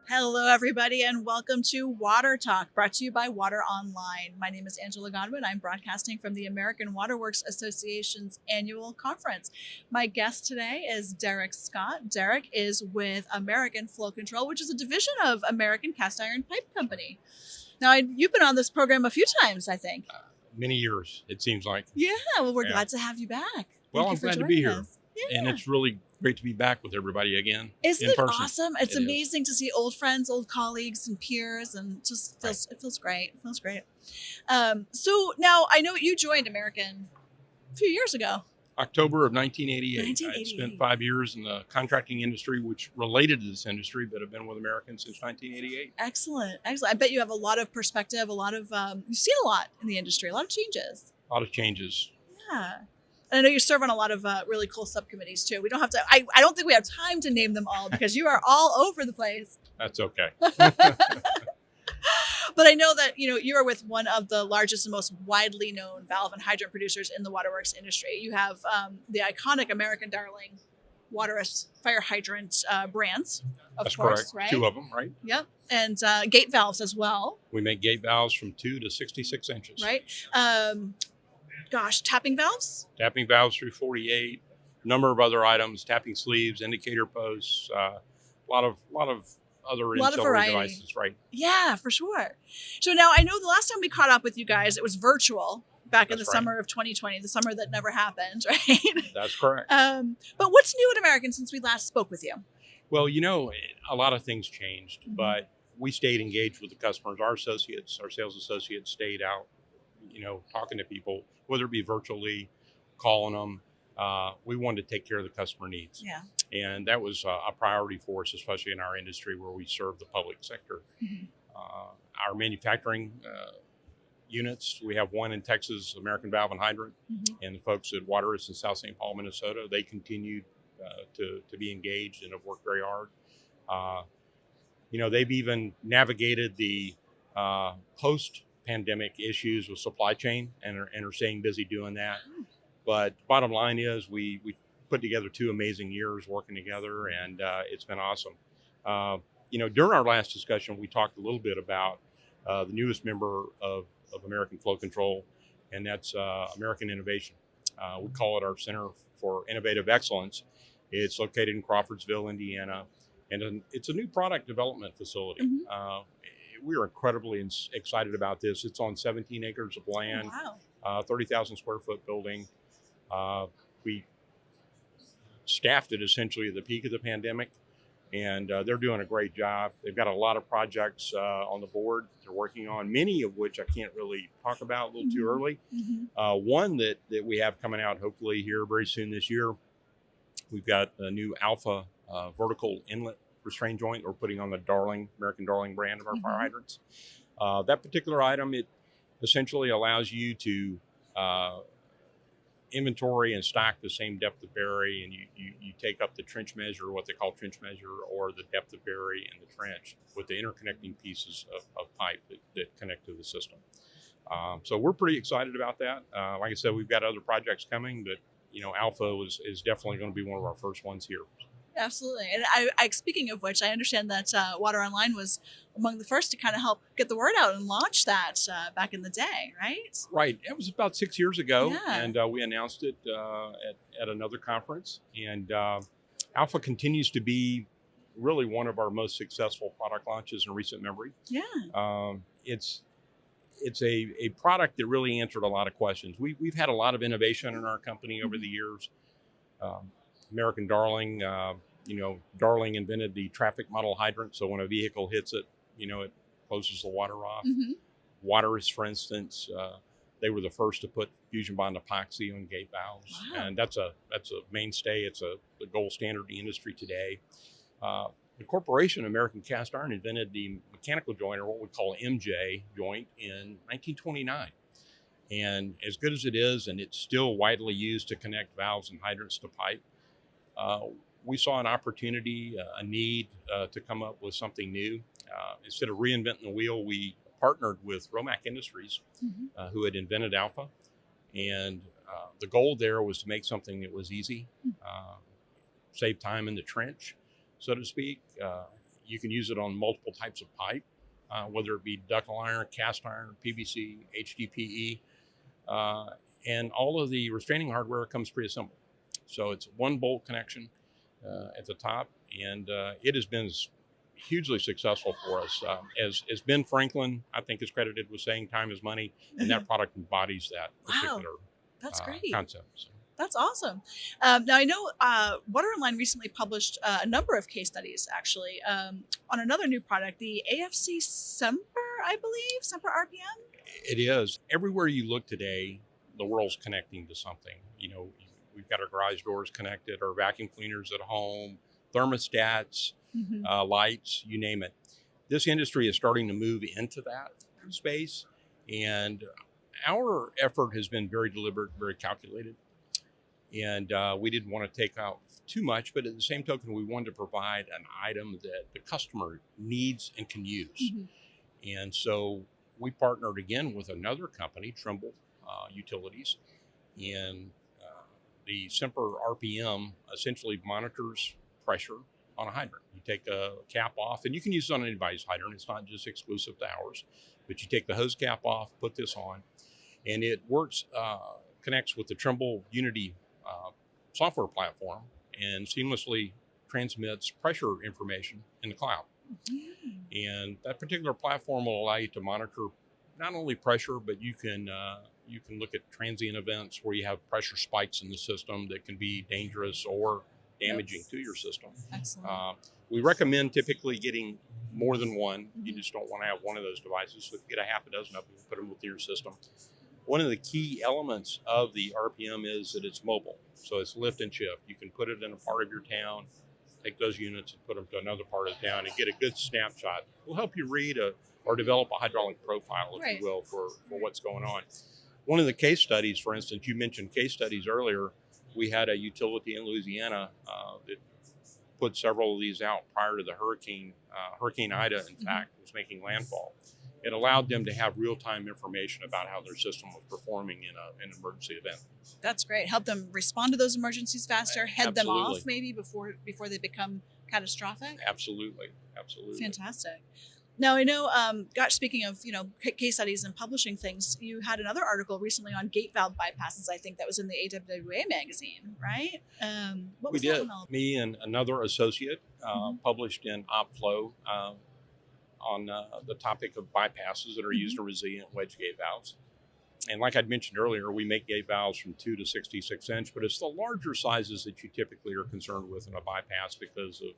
Hello, everybody, and welcome to Water Talk, brought to you by Water Online. My name is Angela Godwin. I'm broadcasting from the American Waterworks Association's annual conference. My guest today is Derek Scott. Derek is with American Flow Control, which is a division of American Cast Iron Pipe Company. Now, you've been on this program a few times, I think. Many years, it seems like. Yeah, well, we're Yeah. glad to have you back. Well, Thank you I'm for glad to be joining here. us. Yeah. And it's really great to be back with everybody again Isn't in it person. awesome? It's It is. amazing to see old friends, old colleagues, and peers, and just feels it feels great. It feels great. So now I know you joined American a few years ago. October of 1988. I 1988. spent 5 years in the contracting industry, which related to this industry, but have been with American since 1988. Excellent, excellent. I bet you have a lot of perspective, a lot of you've seen a lot in the industry, a lot of changes. A lot of changes. Yeah. And I know you serve on a lot of really cool subcommittees too. We don't have to. I don't think we have time to name them all because you are all over the place. That's okay. But I know that you are with one of the largest and most widely known valve and hydrant producers in the waterworks industry. You have the iconic American Darling Waterous fire hydrant brands, of That's course, correct. right? 2 of them, right? Yep, and gate valves as well, We make gate valves from 2 to 66 inches. right? Tapping valves. Tapping valves through 48. Number of other items: tapping sleeves, indicator posts, a lot of other A lot of ancillary variety. devices. Right. Yeah, for sure. So now I know the last time we caught up with you guys, it was virtual back in the That's right. summer of 2020, the summer that never happened, right? That's correct. But what's new at American since we last spoke with you? Well, a lot of things changed, Mhm. but we stayed engaged with the customers. Our sales associates stayed out, talking to people, whether it be virtually, calling them. We wanted to take care of the customer needs. Yeah. And that was a priority for us, especially in our industry where we serve the public sector. Mhm. Our manufacturing units, we have one in Texas, American Valve and Hydrant, Mhm. and the folks at Waterous in South St. Paul, Minnesota, they continued to be engaged and have worked very hard. Uh, they've even navigated the post-pandemic issues with supply chain and are staying busy doing that. But bottom line is we put together 2 amazing years working together, and it's been awesome. During our last discussion, we talked a little bit about the newest member of American Flow Control, and that's American Innovation. We call it our Center for Innovative Excellence. It's located in Crawfordsville, Indiana, and it's a new product development facility. Mhm. We are incredibly excited about this. It's on 17 acres of land, Wow. 30,000 square foot building. We staffed it essentially at the peak of the pandemic, and they're doing a great job. They've got a lot of projects on the board they're working on, many of which I can't really talk about a little too early. Mhm. One that we have coming out hopefully here very soon this year, we've got a new Alpha vertical inlet restraint joint we're putting on the American Darling brand of our fire Mhm. hydrants. That particular item, it essentially allows you to inventory and stock the same depth of bury, and you take up the trench measure, what they call trench measure, or the depth of bury in the trench with the interconnecting pieces of pipe that connect to the system. So we're pretty excited about that. Like I said, we've got other projects coming, but Alpha is definitely going to be one of our first ones here. Absolutely. And speaking of which, I understand that Water Online was among the first to kind of help get the word out and launch that back in the day, right? Right. It was about 6 years ago, Yeah. and we announced it at another conference. And Alpha continues to be really one of our most successful product launches in recent memory. Yeah. It's a product that really answered a lot of questions. We've had a lot of innovation in our company over the years. American Darling, Darling invented the traffic model hydrant. So when a vehicle hits it, it closes the water off. Hmm. Waterous, for instance, they were the first to put fusion bond epoxy on gate valves, Wow. and that's a mainstay. It's the gold standard in the industry today. The corporation American Cast Iron invented the mechanical joint, or what we call MJ joint, in 1929. And as good as it is, and it's still widely used to connect valves and hydrants to pipe, we saw an opportunity, a need to come up with something new. Instead of reinventing the wheel, we partnered with Romac Industries, Hmm. who had invented Alpha. And the goal there was to make something that was easy, save time in the trench, so to speak. You can use it on multiple types of pipe, whether it be ductile iron, cast iron, PVC, HDPE, and all of the restraining hardware comes pre-assembled. So it's one bolt connection at the top, and it has been hugely successful for us. As Ben Franklin, I think, is credited with saying time is money, and that product embodies that particular That's great. concept. So. That's awesome. Now, I know Water Online recently published a number of case studies, actually, on another new product, the AFC Semper, I believe, Semper RPM. It is. Everywhere you look today, the world's connecting to something. You know, we've got our garage doors connected, our vacuum cleaners at home, thermostats, lights, you name it. This industry is starting to move into that space, and our effort has been very deliberate, very calculated. And we didn't want to take out too much, but at the same token, we wanted to provide an item that the customer needs and can use. And so we partnered again with another company, Trimble Utilities, and the Semper RPM essentially monitors pressure on a hydrant. You take a cap off, and you can use it on anybody's hydrant. It's not just exclusive to ours, but you take the hose cap off, put this on, and it works, connects with the Trimble Unity software platform and seamlessly transmits pressure information in the cloud. And that particular platform will allow you to monitor not only pressure, but you can look at transient events where you have pressure spikes in the system that can be dangerous or damaging to your system. Excellent. We recommend typically getting more than one. You just don't want to have one of those devices. So if you get a half a dozen of them, put them within your system. One of the key elements of the RPM is that it's mobile. So it's lift and shift. You can put it in a part of your town, take those units and put them to another part of the town and get a good snapshot. It will help you read or develop a hydraulic profile, if you will, for what's going on. One of the case studies, for instance, you mentioned case studies earlier. We had a utility in Louisiana that put several of these out prior to the hurricane. Hurricane Ida, in fact, was making landfall. It allowed them to have real-time information about how their system was performing in an emergency event. That's great. Help them respond to those emergencies faster, head them Absolutely. off maybe before they become catastrophic. Absolutely. Fantastic. Now, I know, speaking of, case studies and publishing things, you had another article recently on gate valve bypasses, I think that was in the AWA magazine, right? What was that one all about? Me and another associate published in OpFlow on the topic of bypasses that are used in resilient wedge gate valves. And like I'd mentioned earlier, we make gate valves from 2 to 66 inch, but it's the larger sizes that you typically are concerned with in a bypass because of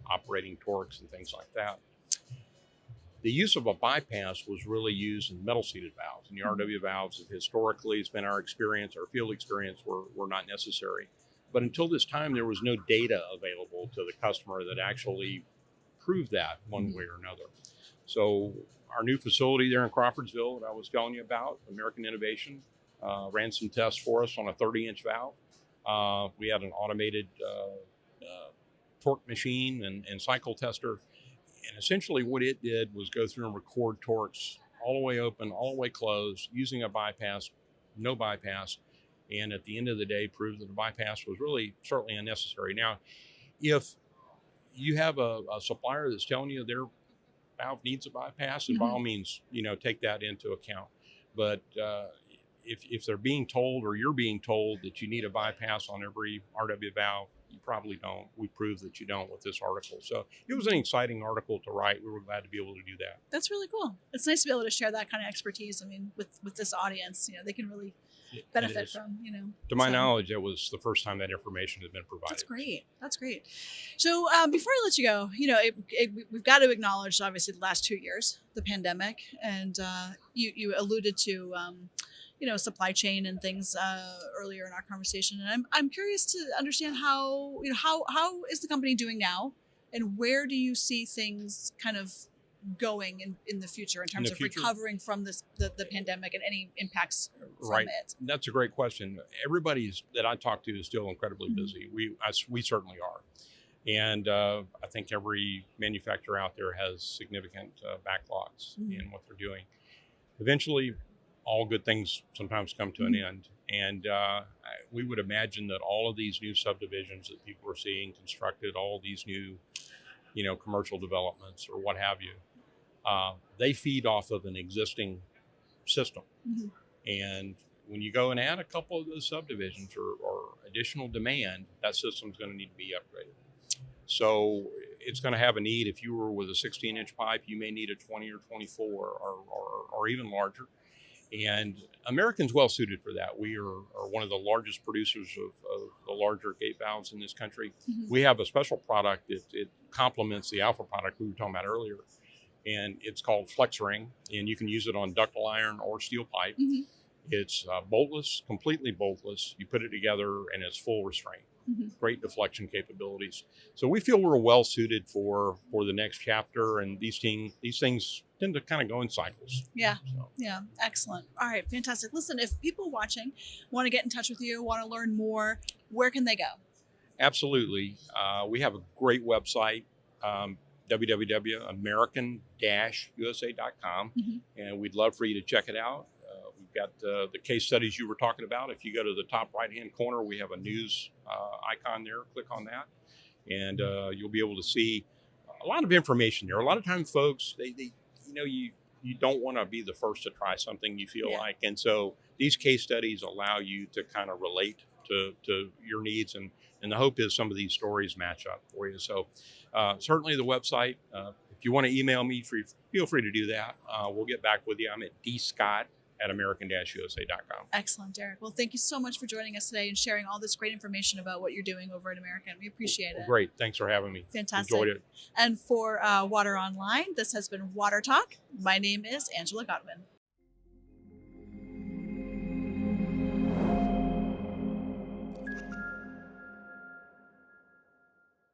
operating torques and things like that. The use of a bypass was really used in metal seated valves, and the RW valves have historically, it's been our experience, our field experience, were not necessary. But until this time, there was no data available to the customer that actually proved that one way or another. So our new facility there in Crawfordsville that I was telling you about, American Innovation, ran some tests for us on a 30-inch valve. We had an automated torque machine and cycle tester. And essentially what it did was go through and record torques all the way open, all the way closed, using a bypass, no bypass. And at the end of the day, proved that the bypass was really certainly unnecessary. Now, if you have a supplier that's telling you their valve needs a bypass, and by all means, take that into account. But if they're being told, or you're being told, that you need a bypass on every RW valve, you probably don't. We proved that you don't with this article. So it was an exciting article to write. We were glad to be able to do that. That's really cool. It's nice to be able to share that kind of expertise. I mean, with this audience, they can really benefit from, To my knowledge, that was the first time that information had been provided. That's great. So before I let you go, we've got to acknowledge, obviously, the last 2 years, the pandemic, and you alluded to, supply chain and things earlier in our conversation. And I'm curious to understand how is the company doing now, and where do you see things kind of going in the future in terms of recovering from the pandemic and any impacts from it? That's a great question. Everybody that I talk to is still incredibly busy. We certainly are. And I think every manufacturer out there has significant backlogs in what they're doing. Eventually, all good things sometimes come to an end. And we would imagine that all of these new subdivisions that people are seeing constructed, all of these new commercial developments or what have you. They feed off of an existing system. Mm-hmm. And when you go and add a couple of those subdivisions or additional demand, that system's going to need to be upgraded. So it's going to have a need. If you were with a 16-inch pipe, you may need a 20 or 24 or even larger. And American's well suited for that. We are one of the largest producers of the larger gate valves in this country. Mm-hmm. We have a special product that it complements the Alpha product we were talking about earlier. And it's called Flex Ring, and you can use it on ductile iron or steel pipe. Mm-hmm. It's boltless, completely boltless. You put it together and it's full restraint. Mm-hmm. Great deflection capabilities. So we feel we're well suited for the next chapter, and these things tend to kind of go in cycles. Yeah. So. Yeah. Excellent. All right. Fantastic. Listen, if people watching want to get in touch with you, want to learn more, where can they go? Absolutely. We have a great website, www.american-usa.com, Mm-hmm. and we'd love for you to check it out. We've got the case studies you were talking about. If you go to the top right-hand corner, we have a news icon there. Click on that, and you'll be able to see a lot of information there. A lot of times, folks, you don't want to be the first to try something you feel like, and so these case studies allow you to kind of relate to your needs, and the hope is some of these stories match up for you. So certainly the website. If you want to email me, feel free to do that. We'll get back with you. I'm at dscott@american-usa.com. Excellent, Derek. Well, thank you so much for joining us today and sharing all this great information about what you're doing over at American. We appreciate it. Great. Thanks for having me. Fantastic. Enjoyed it. And for Water Online, this has been Water Talk. My name is Angela Godwin.